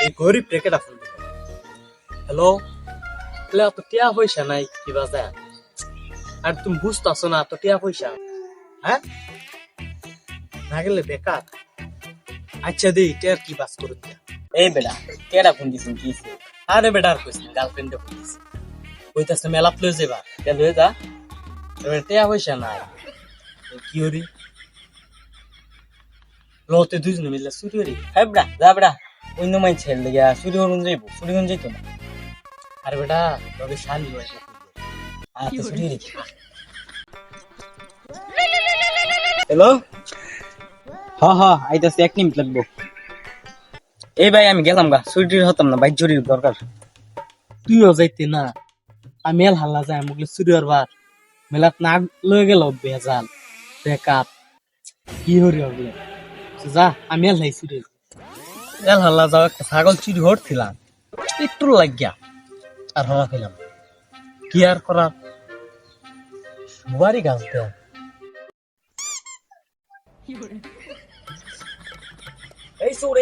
এই গরিব রেখে ফোন হ্যালো বলে অত টিয়া পয়সা নাই কিবা যায় আর তুমি বুঝতেছো না তো টিয়া পয়সা হ্যাঁ না গেলে বেকার আচ্ছা দি টিয়ার কি বাস করুন এই বেটা কেডা ফোন দিছিস কি আরে বেটা আর কইস গার্লফ্রেন্ডে ফোন দিছে কইতাছে মেলা প্লে যাবা কেন হয়ে যা এবার টিয়া পয়সা নাই কি হরি লতে দুজন মিলে চুরি হরি হ্যাঁ বেটা যা বেটা অন্য মাই ছেড়ে লেগে চুরি করুন যাইব চুরি করুন যাইতো না আর বেটা তবে শালি হয় তো চুরি হ্যালো হ্যাঁ আইতাছি 1 মিনিট লাগবো এই ভাই আমি গেলাম গা চুরিটির হতাম না ভাই চুরির দরকার তুইও যাইতে না আমি মেল হাল্লা যায় মুগলে চুরি হরবার মেলাত না লয়ে গেল বেজাল বেকার কি হরি হবে যা আমি এল নাই চুরি এল হাল্লা যাও একটা ছাগল চুরি হরছিলাম একটু লাগিয়া আর হলা খেলাম কি আর করার সবারই গাছ দেয় এই সুর